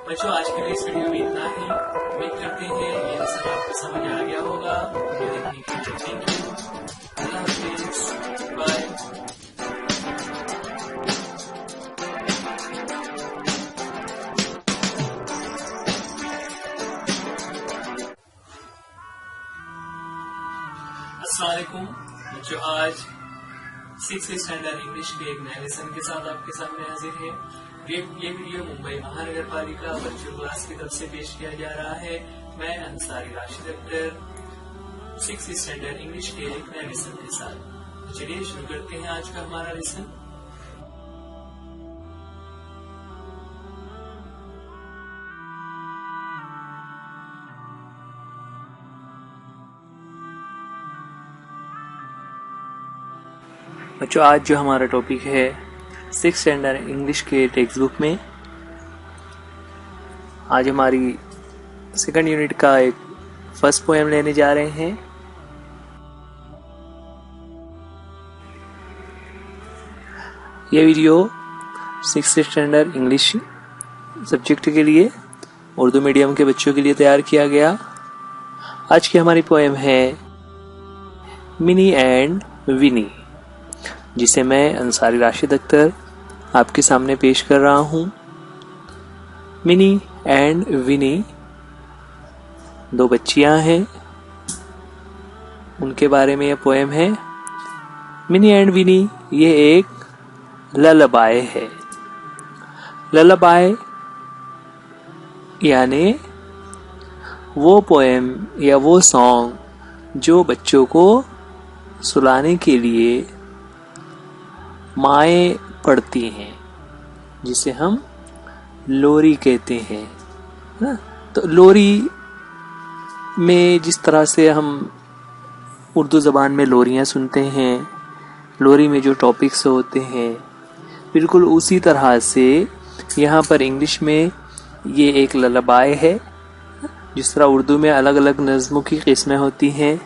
बच्चों, आज के लिए इस वीडियो में इतना ही। उम्मीद करते हैं ये लेसन आपको समझ आ गया होगा। वीडियो देखने के लिए थैंक यू। अल्लाह हाफिज, बाय। अस्सलाम वालेकुम बच्चों, आज 6th स्टैंडर्ड इंग्लिश के एक नए लेसन के साथ आपके सामने हाजिर है। ये वीडियो मुंबई महानगर पालिका वर्चुअल क्लास की तरफ से पेश किया जा रहा है। मैं Ansari Rashid Akhtar 6th standard English के एक नए लेसन के साथ। चलिए शुरू करते हैं आज का हमारा लेसन। बच्चों, आज जो हमारा टॉपिक है 6th स्टैंडर्ड इंग्लिश के टेक्स्ट बुक में, आज हमारी सेकंड यूनिट का एक फर्स्ट पोएम लेने जा रहे हैं। यह video 6th standard English subject के लिए उर्दू मीडियम के बच्चों के लिए तैयार किया गया। आज की हमारी पोएम है मिनी एंड विनी, जिसे मैं अंसारी राशिद अख्तर आपके सामने पेश कर रहा हूं। मिनी एंड विनी दो बच्चियां हैं, उनके बारे में यह पोएम है। मिनी एंड विनी ये एक ललबाय है। ललबाय यानी वो पोएम या वो सॉन्ग जो बच्चों को सुलाने के लिए माएँ पढ़ती हैं, जिसे हम लोरी कहते हैं ना। तो लोरी में जिस तरह से हम उर्दू ज़बान में लोरियाँ सुनते हैं, लोरी में जो टॉपिक्स होते हैं, बिल्कुल उसी तरह से यहाँ पर इंग्लिश में ये एक ललबाय है। जिस तरह उर्दू में अलग अलग नज़्मों की किस्में होती हैं,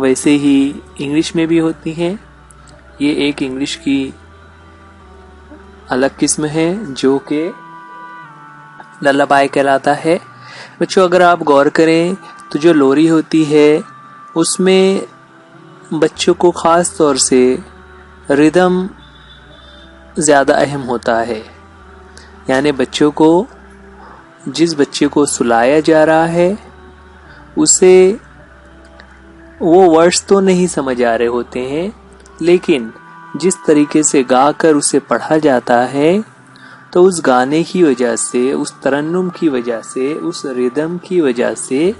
वैसे ही इंग्लिश में भी होती हैं। ये एक इंग्लिश की अलग किस्म है जो कि लल्लाबाई कहलाता है। बच्चों, अगर आप गौर करें तो जो लोरी होती है उसमें बच्चों को ख़ास तौर से रिदम ज़्यादा अहम होता है। यानी बच्चों को, जिस बच्चे को सुलाया जा रहा है उसे वो वर्ड्स तो नहीं समझ आ रहे होते हैं, लेकिन जिस तरीके से गाकर उसे पढ़ा जाता है तो उस गाने की वजह से, उस तरन्नुम की वजह से, उस रिदम की वजह से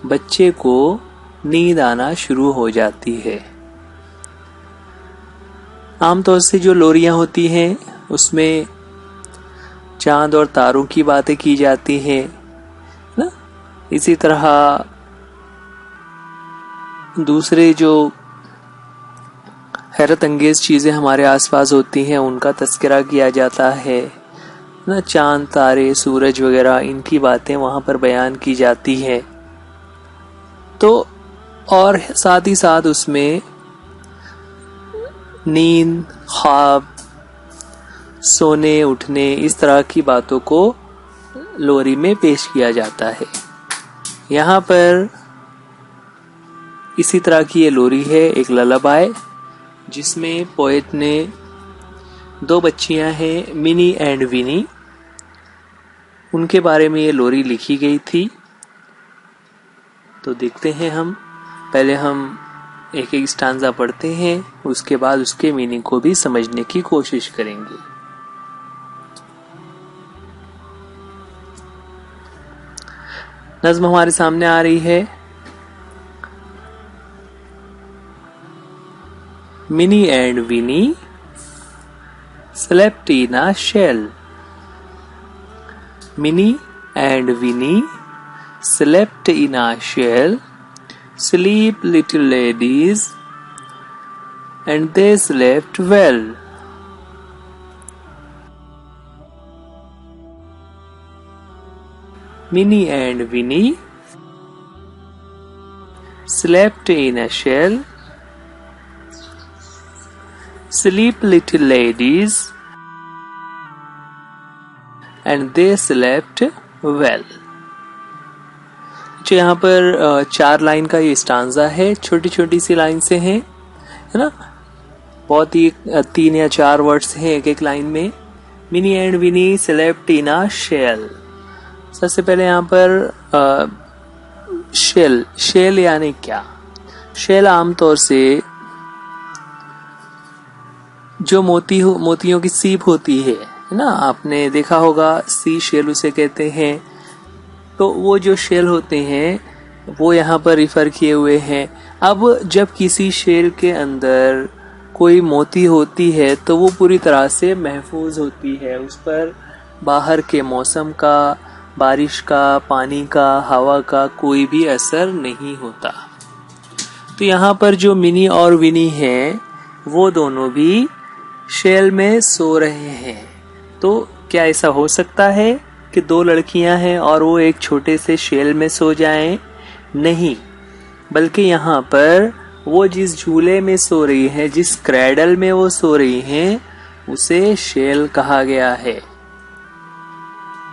बच्चे को नींद आना शुरू हो जाती है। आमतौर से जो लोरियां होती हैं उसमें चांद और तारों की बातें की जाती हैं ना। इसी तरह दूसरे जो हैरत अंगेज चीज़ें हमारे आसपास होती हैं उनका तस्करा किया जाता है ना। चांद, तारे, सूरज वगैरह, इनकी बातें वहाँ पर बयान की जाती है। तो और साथ ही साथ उसमें नींद, ख्वाब, सोने उठने, इस तरह की बातों को लोरी में पेश किया जाता है। यहाँ पर इसी तरह की ये लोरी है, एक लल्लाबाय, जिसमें पोएट ने दो बच्चियां हैं मिनी एंड विनी, उनके बारे में ये लोरी लिखी गई थी। तो देखते हैं पहले हम एक एक स्टांजा पढ़ते हैं, उसके बाद उसके मीनिंग को भी समझने की कोशिश करेंगे। नज़्म हमारे सामने आ रही है। Minnie and Winnie slept in a shell. Minnie and Winnie slept in a shell. Sleep, little ladies, and they slept well. Minnie and Winnie slept in a shell. Sleep, little ladies, and they slept well. जो यहाँ पर 4 line का ये stanza है, छोटी छोटी सी line से है ना, बहुत ही 3 या 4 वर्ड्स हैं एक एक लाइन में. Mini and Winnie slept in a shell. सबसे पहले यहाँ पर शेल यानी क्या? शेल आमतौर से जो मोतियों की सीप होती है ना, आपने देखा होगा, सी शेल उसे कहते हैं. तो वो जो शेल होते हैं वो यहाँ पर रिफर किए हुए हैं. अब जब किसी शेल के अंदर कोई मोती होती है तो वो पूरी तरह से महफूज होती है, उस पर बाहर के मौसम का, बारिश का, पानी का, हवा का कोई भी असर नहीं होता. तो यहाँ पर जो मिनी और विनी हैं वो दोनों भी शेल में सो रहे हैं. तो क्या ऐसा हो सकता है कि 2 लड़कियां हैं और वो एक छोटे से शेल में सो जाएं? नहीं, बल्कि यहाँ पर वो जिस झूले में सो रही है, जिस क्रैडल में वो सो रही हैं, उसे शेल कहा गया है.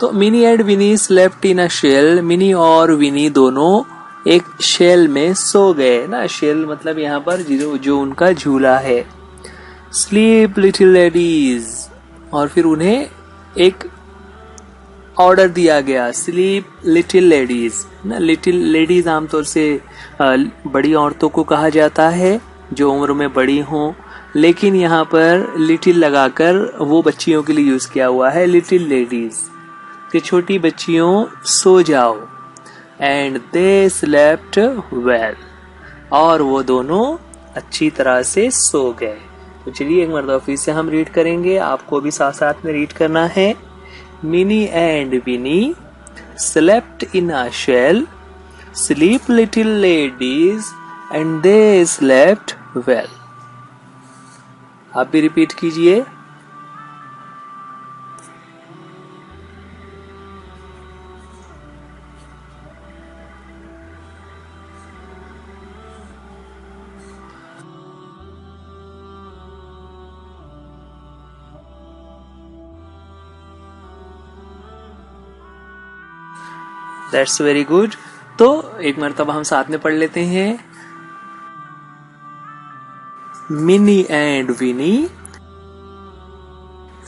तो Mini and Winnie slept in a shell. Mini और विनी दोनों एक शेल में सो गए ना. शेल मतलब यहाँ पर जो उनका झूला है. Sleep little ladies. और फिर उन्हें एक ऑर्डर दिया गया, स्लीप लिटिल लेडीज ना. लिटिल लेडीज आमतौर से बड़ी औरतों को कहा जाता है जो उम्र में बड़ी हों, लेकिन यहाँ पर लिटिल लगाकर वो बच्चियों के लिए यूज किया हुआ है, लिटिल लेडीज, कि छोटी बच्चियों सो जाओ. And they slept well. और वो दोनों अच्छी तरह से सो गए. तो चलिए एक मरतबा फिर से हम रीड करेंगे, आपको भी साथ साथ में रीड करना है. Mini and Winnie slept in a shell. Sleep little ladies and they slept well. आप भी रिपीट कीजिए. That's very good. तो एक मरतबा हम साथ में पढ़ लेते हैं. Mini and Winnie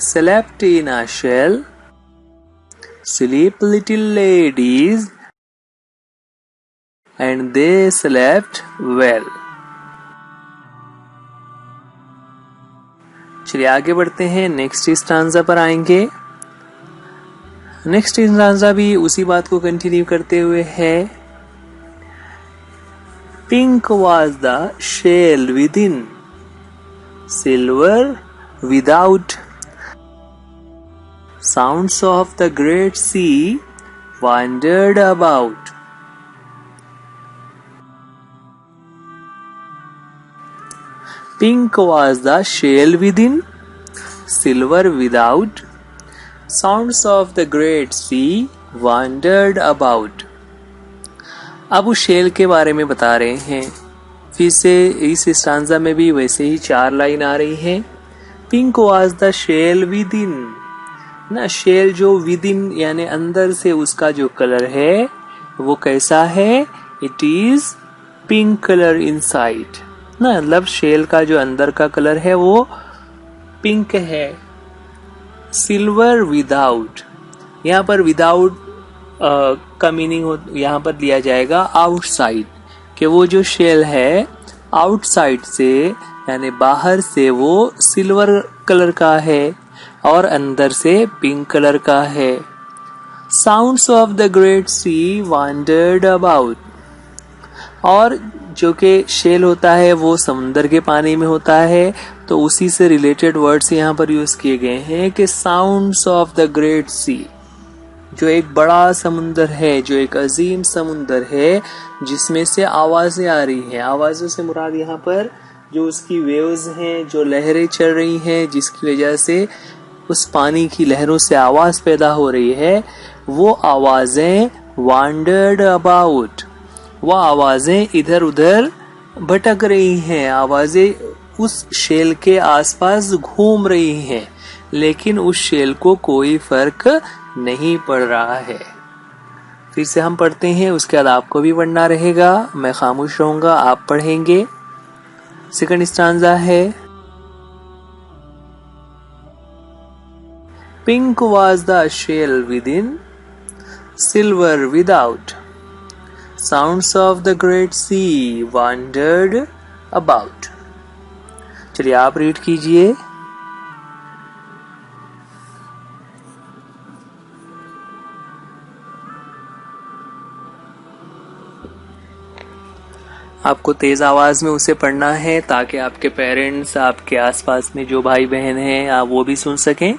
slept in a shell. Sleep little ladies and they slept well. चलिए आगे बढ़ते हैं, नेक्स्ट स्टांजा पर आएंगे. नेक्स्ट स्टांजा भी उसी बात को कंटिन्यू करते हुए है. Pink was the shell within, silver without. Sounds of the great sea wandered about. Pink was the shell within, silver without. Sounds of the great sea wandered about. अब उस shell के बारे में बता रहे हैं. फिर से इस स्टांजा में भी वैसे ही 4 लाइन आ रही हैं. Pink was the shell within ना. शेल जो विदिन यानी अंदर से, उसका जो कलर है वो कैसा है? It is pink colour inside ना. मतलब शेल का जो अंदर का कलर है वो पिंक है. Silver without. यहाँ पर विदाउट का मीनिंग यहाँ पर लिया जाएगा आउटसाइड, कि वो जो शेल है आउटसाइड से यानी बाहर से वो सिल्वर कलर का है और अंदर से पिंक कलर का है. Sounds of the great sea wandered about. और जो कि शेल होता है वो समुद्र के पानी में होता है, तो उसी से रिलेटेड वर्ड्स यहाँ पर यूज किए गए हैं कि साउंड्स ऑफ द ग्रेट सी, जो एक बड़ा समुंदर है, जो एक अजीम समुंदर है, जिसमें से आवाजें आ रही हैं. आवाजों से मुराद यहाँ पर जो उसकी वेव्स हैं, जो लहरें चल रही हैं, जिसकी वजह से उस पानी की लहरों से आवाज पैदा हो रही है, वो आवाजें वांडर्ड अबाउट. वो आवाजें इधर उधर भटक रही हैं, आवाजें उस शेल के आसपास घूम रही हैं. लेकिन उस शेल को कोई फर्क नहीं पड़ रहा है। फिर से हम पढ़ते हैं, उसके बाद आपको भी पढ़ना रहेगा, मैं खामोश रहूंगा, आप पढ़ेंगे। सेकंड स्टांजा है, pink was the shell within, silver without. Sounds of the great sea wandered about. चलिए आप रीड कीजिए। आपको तेज आवाज में उसे पढ़ना है ताकि आपके पेरेंट्स, आपके आसपास में जो भाई बहन हैं, आप वो भी सुन सकें।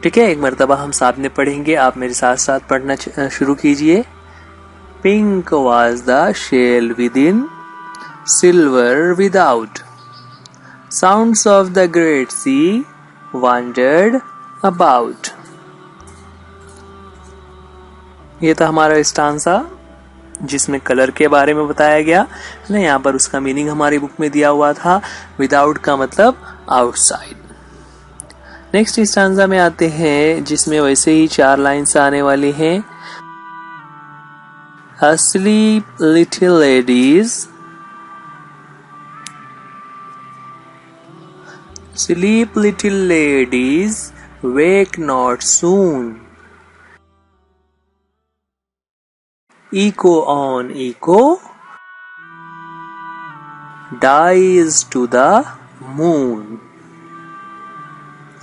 ठीक है, एक मर्तबा हम साथ में पढ़ेंगे, आप मेरे साथ साथ पढ़ना शुरू कीजिए। Pink was the shell within, silver without. Sounds of the great sea wandered about. ये था हमारा स्टांसा जिसमें कलर के बारे में बताया गया ना। यहाँ पर उसका मीनिंग हमारी बुक में दिया हुआ था। विदाउट का मतलब आउटसाइड। नेक्स्ट स्टांजा में आते हैं जिसमें वैसे ही 4 लाइन्स आने वाली हैं। Asleep little ladies, sleep little ladies, wake not soon. Echo on echo, dies to the moon.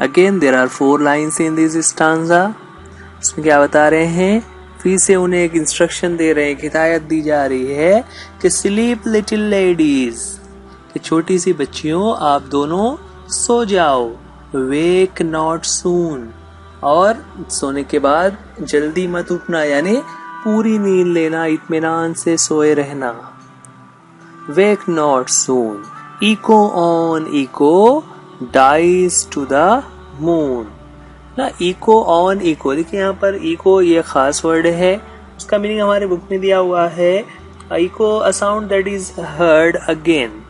Again there are 4 lines in this stanza. इसमें क्या बता रहे हैं, फिर से उन्हें एक इंस्ट्रक्शन दे रहे हैं, हिदायत दी जा रही है कि स्लीप लिटिल लेडीज, कि छोटी सी बच्चियों आप दोनों सो जाओ। वेक नॉट सून, और सोने के बाद जल्दी मत उठना, यानी पूरी नींद लेना, इत्मीनान से सोए रहना। Wake not soon, echo on echo, dies to the moon. ना इको ऑन इको, देखिए यहाँ पर इको ये खास वर्ड है, उसका मीनिंग हमारे बुक में दिया हुआ है। Echo a sound that is heard again.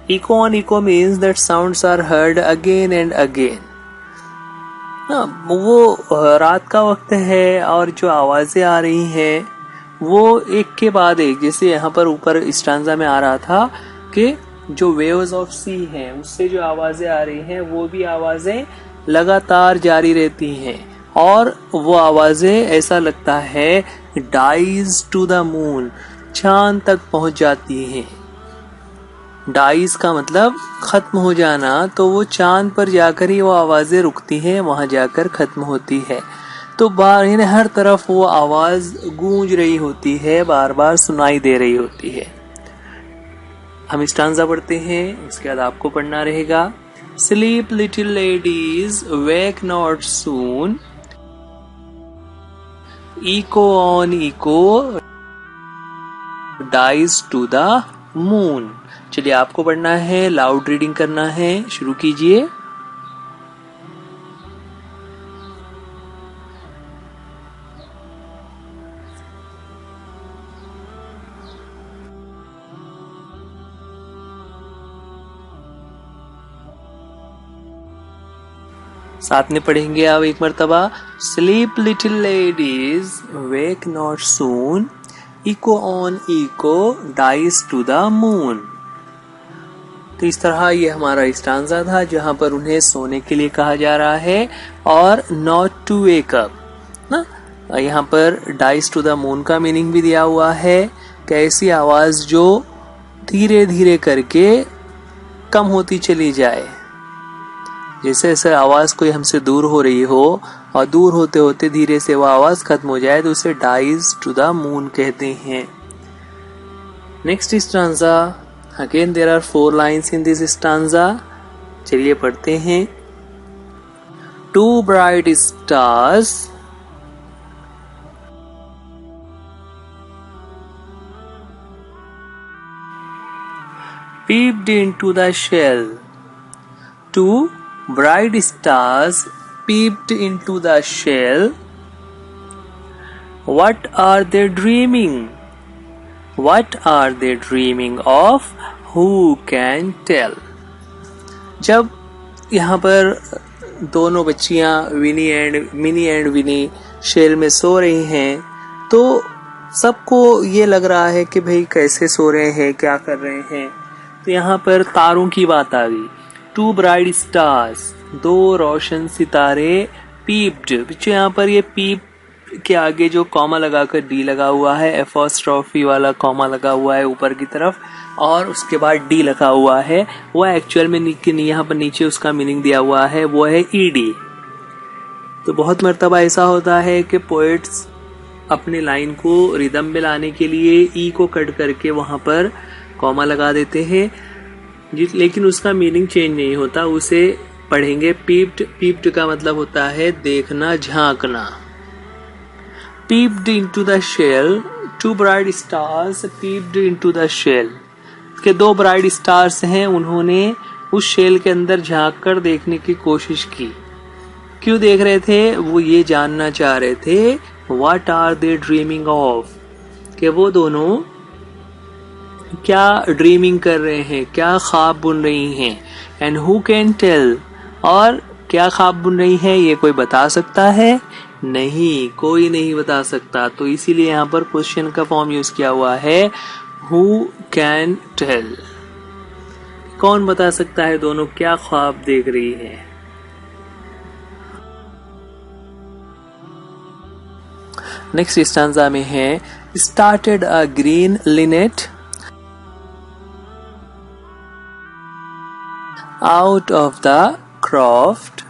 Echo on echo means that sounds are heard again and again. वो रात का वक्त है और जो आवाजें आ रही हैं वो एक के बाद एक, जैसे यहाँ पर ऊपर स्टांजा में आ रहा था कि जो वेव्स ऑफ सी हैं उससे जो आवाजें आ रही हैं वो भी आवाजें लगातार जारी रहती हैं, और वो आवाजें ऐसा लगता है डाइज टू द मून, चांद तक पहुंच जाती हैं। डाइज का मतलब खत्म हो जाना, तो वो चांद पर जाकर ही वो आवाजें रुकती हैं, वहां जाकर खत्म होती है। तो बाहर हर तरफ वो आवाज गूंज रही होती है, बार बार सुनाई दे रही होती है। हम स्टांजा पढ़ते हैं, इसके बाद आपको पढ़ना रहेगा। Sleep little ladies, wake not soon, echo on echo, dies to the moon. चलिए आपको पढ़ना है, लाउड रीडिंग करना है, शुरू कीजिए। साथ में पढ़ेंगे आप एक मर्तबा। Sleep little ladies, wake not soon, echo on echo, dies to the moon. तो इस तरह ये हमारा स्टांजा था जहां पर उन्हें सोने के लिए कहा जा रहा है और नॉट टू वेक अप ना। यहाँ पर डाइज टू द मून का मीनिंग भी दिया हुआ है कि ऐसी आवाज जो धीरे धीरे करके कम होती चली जाए, जैसे जैसे आवाज कोई हमसे दूर हो रही हो और दूर होते होते धीरे से वो आवाज खत्म हो जाए, तो उसे डाइज टू द मून कहते हैं। Next stanza, again there are 4 lines in this stanza. चलिए पढ़ते हैं। 2 bright stars peeped into the shell. 2 bright stars peeped into the shell. What are they dreaming? What are they dreaming of? Who can tell? जब यहाँ पर दोनों बच्चियां mini and Winnie shell में सो रही हैं, तो सबको ये लग रहा है कि भाई कैसे सो रहे हैं, क्या कर रहे हैं। तो यहाँ पर तारों की बात आ गई। 2 ब्राइट स्टार्स, 2 रोशन सितारे, पीप्ड, बच्चों यहाँ पर ये पीप के आगे जो कॉमा लगाकर डी लगा हुआ है, एपोस्ट्रोफी वाला कॉमा लगा हुआ है ऊपर की तरफ, और उसके बाद डी लगा हुआ है, वो एक्चुअल में यहाँ पर नीचे उसका मीनिंग दिया हुआ है, वो है ईडी। तो बहुत मर्तबा ऐसा होता है कि पोएट्स अपने लाइन को रिदम में लाने के लिए ई को कट करके वहां पर कॉमा लगा देते हैं, लेकिन उसका मीनिंग चेंज नहीं होता। उसे पढ़ेंगे पीप्ड। पीप्ड का मतलब होता है देखना, झांकना। peeped into the shell, 2 bright stars peeped into the shell, के 2 ब्राइट स्टार्स हैं, उन्होंने उस शेल के अंदर झांक कर देखने की कोशिश की। क्यों देख रहे थे? वो ये जानना चाह रहे थे What are they dreaming of, कि वो दोनों क्या ड्रीमिंग कर रहे हैं, क्या ख्वाब बुन रही हैं। एंड हु कैन टेल, और क्या ख्वाब बुन रही है ये कोई बता सकता है? नहीं, कोई नहीं बता सकता। तो इसीलिए यहाँ पर क्वेश्चन का फॉर्म यूज किया हुआ है हु कैन टेल, कौन बता सकता है दोनों क्या ख्वाब देख रही है। नेक्स्ट स्टांजा में है started a green linnet out of the croft,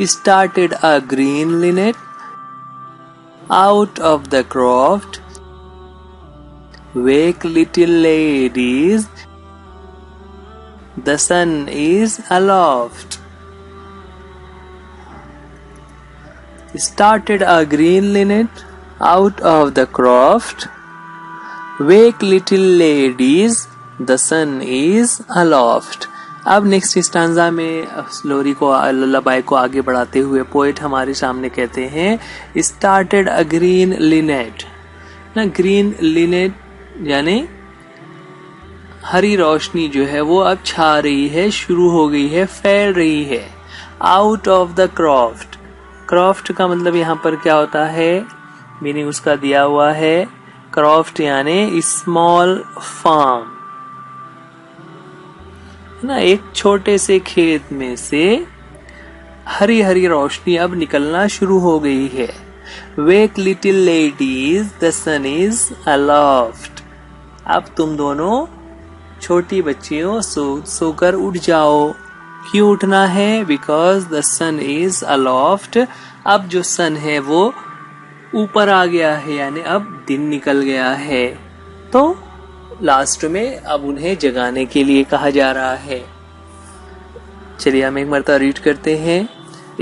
started a green linnet out of the croft, wake little ladies, the sun is aloft. Started a green linnet out of the croft, wake little ladies, the sun is aloft. अब next stanza में लोरी को, लल्लाबाई को आगे बढ़ाते हुए poet हमारे सामने कहते हैं स्टार्टेड अ ग्रीन लिनेट। ना, ग्रीन लिनेट यानी हरी रोशनी जो है वो अब छा रही है, शुरू हो गई है, फैल रही है। Out of the croft, croft का मतलब यहाँ पर क्या होता है, मीनिंग उसका दिया हुआ है। क्रॉफ्ट यानी स्मॉल फार्म ना, एक छोटे से खेत में से हरी हरी रोशनी अब निकलना शुरू हो गई है। Wake little ladies, the sun is aloft. अब तुम दोनों छोटी बच्चियों सोकर उठ जाओ। क्यों उठना है? Because the sun is aloft. अब जो सन है वो ऊपर आ गया है, यानी अब दिन निकल गया है। तो लास्ट में अब उन्हें जगाने के लिए कहा जा रहा है। चलिए हम एक मरतबा रीड करते हैं।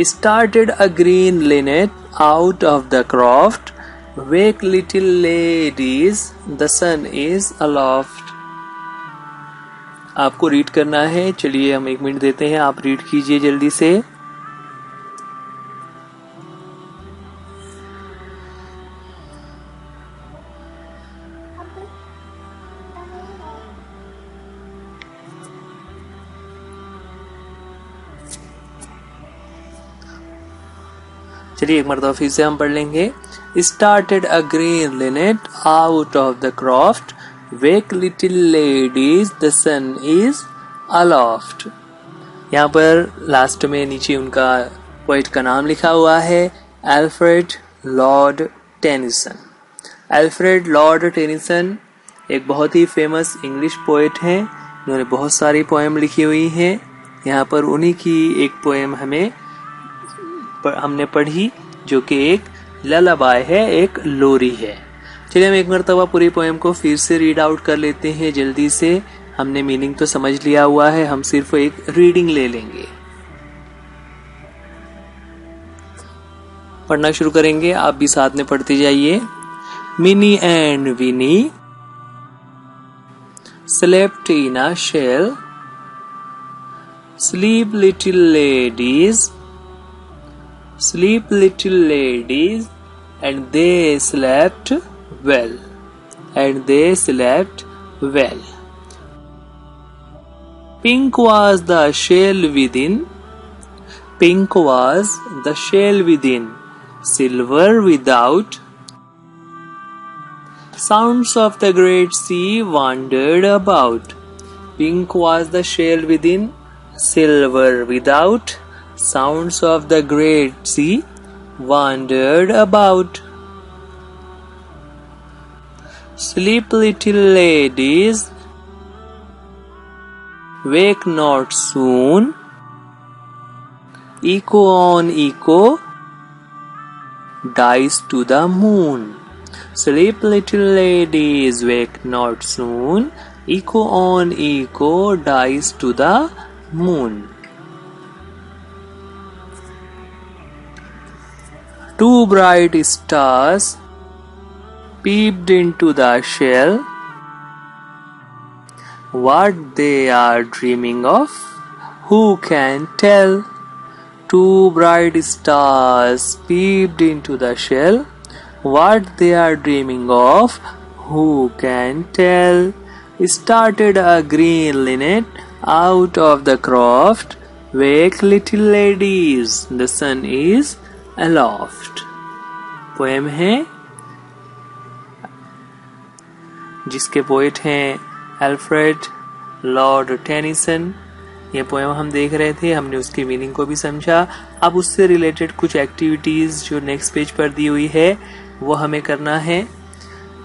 Started a green linnet out of the croft, wake little ladies, the sun is aloft. आपको रीड करना है। चलिए हम 1 मिनट देते हैं, आप रीड कीजिए जल्दी से। चलिए एक मरतबा फिर से हम पढ़ लेंगे। Started a green linnet out of the croft, wake little ladies, the sun is aloft. यहाँ पर लास्ट में नीचे उनका पोएट का नाम लिखा हुआ है, Alfred Lord Tennyson. Alfred Lord Tennyson एक बहुत ही फेमस इंग्लिश पोएट हैं, उन्होंने बहुत सारी पोएम लिखी हुई हैं। यहाँ पर उन्हीं की एक पोएम हमने पढ़ी जो कि एक ललाबाई है, एक लोरी है। चलिए हम एक मरतबा पूरी पोएम को फिर से रीड आउट कर लेते हैं जल्दी से। हमने मीनिंग तो समझ लिया हुआ है, हम सिर्फ एक रीडिंग ले लेंगे। पढ़ना शुरू करेंगे, आप भी साथ में पढ़ते जाइए। Minnie and Winnie slept in a shell, sleep little ladies, sleep little ladies, and they slept well, and they slept well. Pink was the shell within, Pink was the shell within, silver without. Sounds of the great sea wandered about. Pink was the shell within, silver without. Sounds of the great sea wandered about. Sleep, little ladies, wake not soon. Echo on echo dies to the moon. Sleep, little ladies, wake not soon. Echo on echo dies to the moon. Two bright stars peeped into the shell. What they are dreaming of, who can tell? Two bright stars peeped into the shell. What they are dreaming of, who can tell? Started a green linnet out of the croft. Wake, little ladies, the sun is aloft. Poem है जिसके poet हैं Alfred Lord Tennyson. ये poem हम देख रहे थे, हमने उसकी मीनिंग को भी समझा. अब उससे रिलेटेड कुछ एक्टिविटीज जो नेक्स्ट पेज पर दी हुई है वो हमें करना है.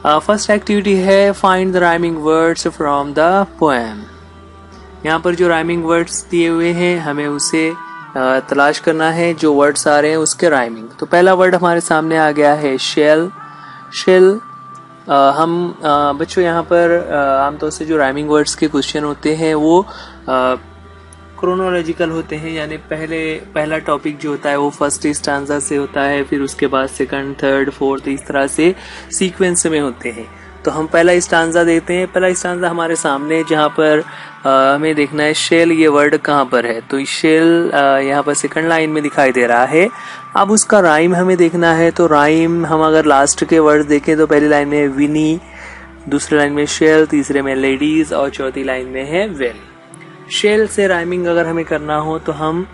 फर्स्ट एक्टिविटी है find the rhyming words from the poem. यहाँ पर जो राइमिंग वर्ड्स दिए हुए हैं हमें उसे तलाश करना है, जो वर्ड्स आ रहे हैं उसके राइमिंग. तो पहला वर्ड हमारे सामने आ गया है शेल. शेल हम बच्चों यहाँ पर आमतौर से जो राइमिंग वर्ड्स के क्वेश्चन होते हैं वो क्रोनोलॉजिकल होते हैं, यानी पहला टॉपिक जो होता है वो फर्स्ट स्टांजा से होता है, फिर उसके बाद सेकंड, थर्ड, फोर्थ, इस तरह से सीक्वेंस में होते हैं. तो हम पहला स्टांजा देते हैं. पहला स्टांजा हमारे सामने जहाँ पर हमें देखना है शेल ये वर्ड कहाँ पर है. तो शेल यहाँ पर सेकंड लाइन में दिखाई दे रहा है. अब उसका राइम हमें देखना है. तो राइम हम अगर लास्ट के वर्ड देखें तो पहली लाइन में विनी, दूसरी लाइन में शेल, तीसरे में लेडीज और चौथी लाइन में है वेल. शेल से राइमिंग अगर हमें करना हो तो हम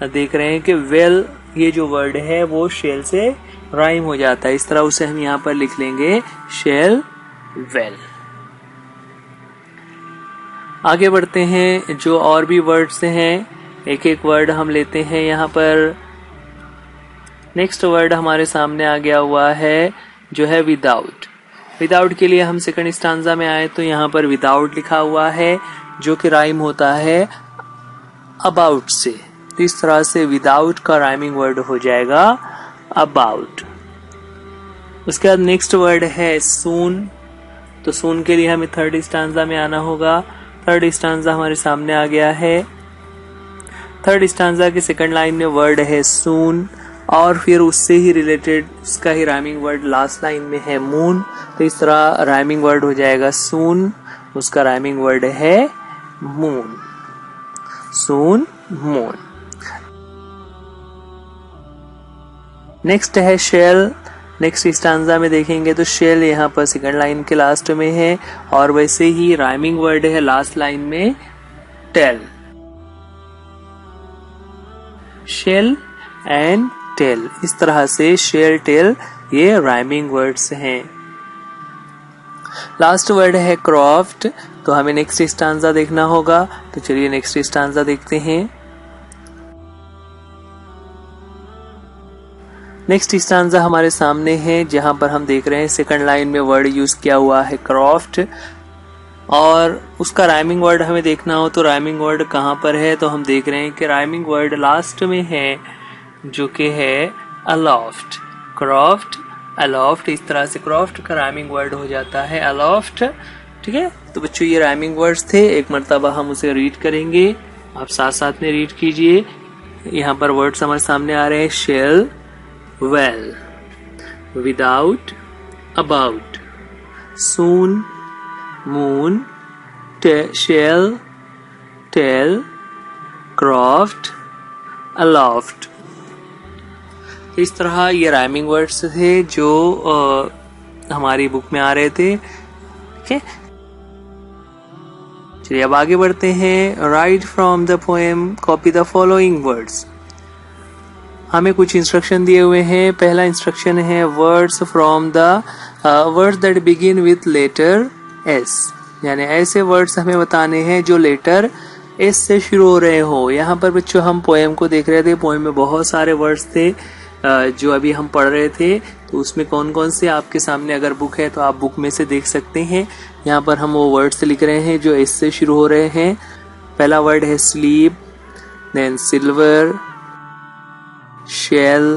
देख रहे हैं कि वेल ये जो वर्ड है वो शेल से राइम हो जाता है. इस तरह उसे हम यहाँ पर लिख लेंगे शेल वेल. आगे बढ़ते हैं. जो और भी वर्ड्स हैं एक एक वर्ड हम लेते हैं. यहाँ पर नेक्स्ट वर्ड हमारे सामने आ गया हुआ है जो है विदाउट. विदाउट के लिए हम सेकंड स्टांजा में आए तो यहाँ पर विदाउट लिखा हुआ है जो कि राइम होता है अबाउट से. तो इस तरह से विदाउट का राइमिंग वर्ड हो जाएगा अबाउट. उसके बाद नेक्स्ट वर्ड है सून. तो सून के लिए हमें थर्ड स्टांजा में आना होगा. थर्ड स्टांजा हमारे सामने आ गया है. थर्ड स्टांजा की सेकंड लाइन में वर्ड है सून और फिर उससे ही रिलेटेड उसका ही राइमिंग वर्ड लास्ट लाइन में है मून. तो इस तरह राइमिंग वर्ड हो जाएगा सून, उसका राइमिंग वर्ड है मून. सून, मून. नेक्स्ट है शेल. नेक्स्ट स्टांजा में देखेंगे तो शेल यहाँ पर सेकंड लाइन के लास्ट में है और वैसे ही राइमिंग वर्ड है लास्ट लाइन में टेल. शेल एंड टेल, इस तरह से शेल टेल ये राइमिंग वर्ड्स हैं. लास्ट वर्ड है क्रॉफ्ट. तो हमें नेक्स्ट स्टांजा देखना होगा. तो चलिए नेक्स्ट स्टांजा देखते हैं. नेक्स्ट स्टांजा हमारे सामने है जहां पर हम देख रहे हैं सेकंड लाइन में वर्ड यूज किया हुआ है क्रॉफ्ट और उसका राइमिंग वर्ड हमें देखना हो तो राइमिंग वर्ड कहां पर है. तो हम देख रहे हैं कि राइमिंग वर्ड लास्ट में है जो कि है अलोफ्ट. क्रॉफ्ट, अलोफ्ट, इस तरह से क्रॉफ्ट का राइमिंग वर्ड हो जाता है अलोफ्ट. ठीक है. तो बच्चों ये राइमिंग वर्ड्स थे. एक मर्तबा हम उसे रीड करेंगे, आप साथ साथ में रीड कीजिए. यहाँ पर वर्ड्स हमारे सामने आ रहे हैं shell, well, without, about, soon, moon, shell, tell, croft, aloft. इस तरह ये राइमिंग वर्ड्स थे जो हमारी बुक में आ रहे थे. ठीक है. चलिए अब आगे बढ़ते हैं. Write from the poem, copy the following words. हमें कुछ इंस्ट्रक्शन दिए हुए हैं। पहला इंस्ट्रक्शन है words from the words that begin with letter S, यानी ऐसे वर्ड्स हमें बताने हैं जो लेटर एस से शुरू हो रहे हो। यहाँ पर बच्चों हम पोएम को देख रहे थे, पोएम में बहुत सारे वर्ड्स थे जो अभी हम पढ़ रहे थे। तो उसमें कौन कौन से आपके सामने अगर बुक है तो आप बुक में से देख सकते हैं। यहाँ पर हम वो वर्ड्स लिख रहे हैं जो एस से शुरू हो रहे हैं। पहला वर्ड है sleep, then silver, shell,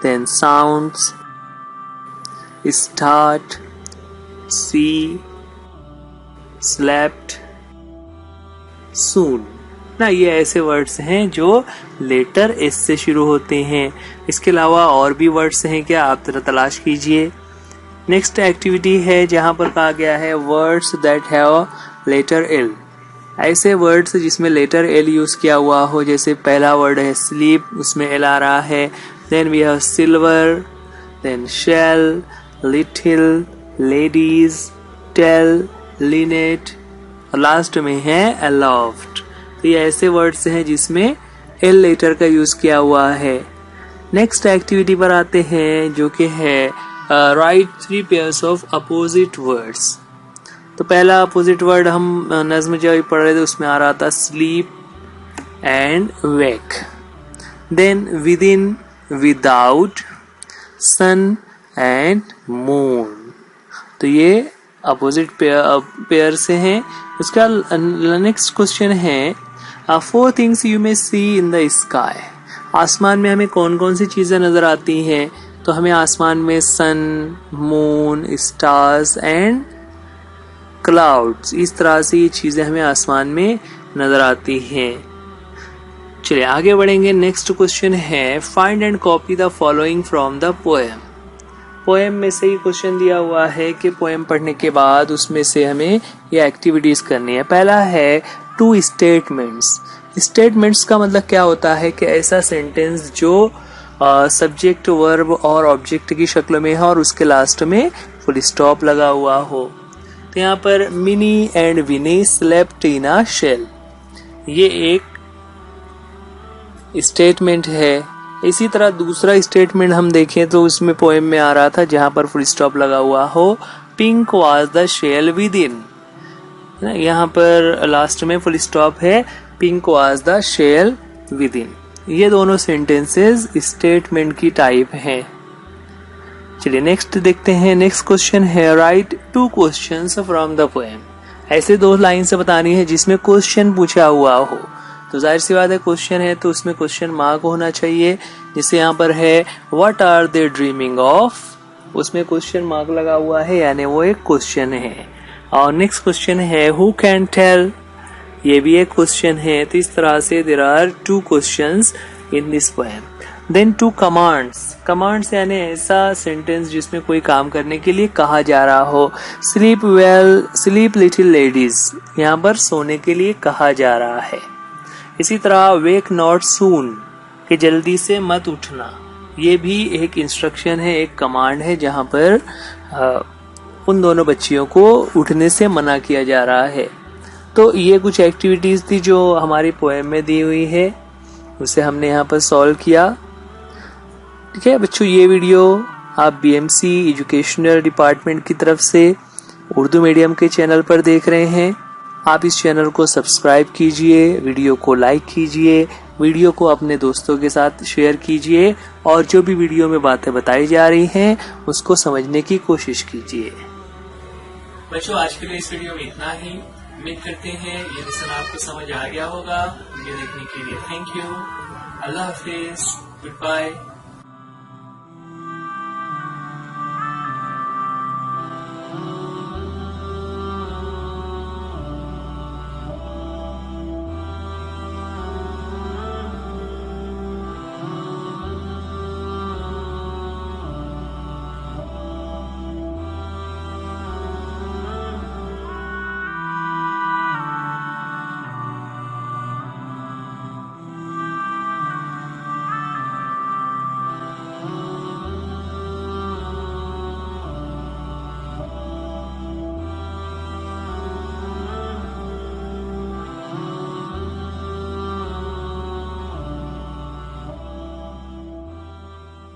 then sounds, start, sea, slept, soon ना। ये ऐसे वर्ड्स हैं जो लेटर एस से शुरू होते हैं। इसके अलावा और भी वर्ड्स हैं क्या, आप जरा तलाश कीजिए। नेक्स्ट एक्टिविटी है जहां पर कहा गया है words that have letter L, ऐसे वर्ड्स जिसमें लेटर एल यूज किया हुआ हो। जैसे पहला वर्ड है स्लीप, उसमें एल आ रहा है। Then we have silver, then shell, little, ladies, tale, linnet, last में है अलोफ्ट। तो ये ऐसे वर्ड्स हैं जिसमें एल लेटर का यूज किया हुआ है। नेक्स्ट एक्टिविटी पर आते हैं जो कि है right 3 pairs of opposite words. तो पहला अपोजिट वर्ड हम नज्म जब पढ़ रहे थे उसमें आ रहा था sleep and wake. Then within, without, sun and moon. तो ये अपोजिट पेयर से हैं। उसका नेक्स्ट क्वेश्चन है 4 things you may see in the sky. आसमान में हमें कौन कौन सी चीजें नजर आती हैं। तो हमें आसमान में सन, मून, स्टार्स एंड क्लाउड्स, इस तरह से ये चीजें हमें आसमान में नजर आती हैं। चलिए आगे बढ़ेंगे। नेक्स्ट क्वेश्चन है find and copy the following from the poem. Poem में से ही क्वेश्चन दिया हुआ है कि पोएम पढ़ने के बाद उसमें से हमें ये एक्टिविटीज करनी है। पहला है 2 स्टेटमेंट्स। स्टेटमेंट्स का मतलब क्या होता है कि ऐसा सेंटेंस जो सब्जेक्ट, वर्ब और ऑब्जेक्ट की शक्ल में है और उसके लास्ट में फुल स्टॉप लगा हुआ हो। तो यहाँ पर Minnie and Winnie slept in a shell, ये एक स्टेटमेंट है। इसी तरह दूसरा स्टेटमेंट हम देखें तो उसमें पोएम में आ रहा था जहां पर फुल स्टॉप लगा हुआ हो, pink was the shell within. यहाँ पर लास्ट में फुल स्टॉप है, pink was the shell within. ये दोनों सेंटेंसेस स्टेटमेंट की टाइप हैं। चलिए नेक्स्ट देखते हैं। नेक्स्ट क्वेश्चन है right 2 questions from the poem. ऐसे 2 लाइन से बतानी है जिसमें क्वेश्चन पूछा हुआ हो। तो जाहिर सी बात है क्वेश्चन है तो उसमें क्वेश्चन मार्क होना चाहिए। जैसे यहाँ पर है what are they dreaming of, उसमें क्वेश्चन मार्क लगा हुआ है, यानी वो एक क्वेश्चन है। और नेक्स्ट क्वेश्चन है हु कैन टेल, ये भी एक क्वेश्चन है। तो इस तरह से there are 2 questions in this poem. Then 2 commands. Commands यानी ऐसा सेंटेंस जिसमें कोई काम करने के लिए कहा जा रहा हो। Sleep well, sleep little ladies, यहाँ पर सोने के लिए कहा जा रहा है। इसी तरह वेक नॉट सून, कि जल्दी से मत उठना, ये भी एक इंस्ट्रक्शन है, एक कमांड है जहां पर उन दोनों बच्चियों को उठने से मना किया जा रहा है। तो ये कुछ एक्टिविटीज थी जो हमारी पोएम में दी हुई है, उसे हमने यहाँ पर सॉल्व किया। ठीक है बच्चों, ये वीडियो आप BMC एजुकेशनल डिपार्टमेंट की तरफ से उर्दू मीडियम के चैनल पर देख रहे हैं। आप इस चैनल को सब्सक्राइब कीजिए, वीडियो को लाइक कीजिए, वीडियो को अपने दोस्तों के साथ शेयर कीजिए और जो भी वीडियो में बातें बताई जा रही हैं उसको समझने की कोशिश कीजिए। बच्चों आज के लिए इस वीडियो में इतना ही। उम्मीद करते हैं ये लेसन आपको समझ आ गया होगा। वीडियो देखने के लिए थैंक यू। अल्लाह हाफिज, गुड बाय।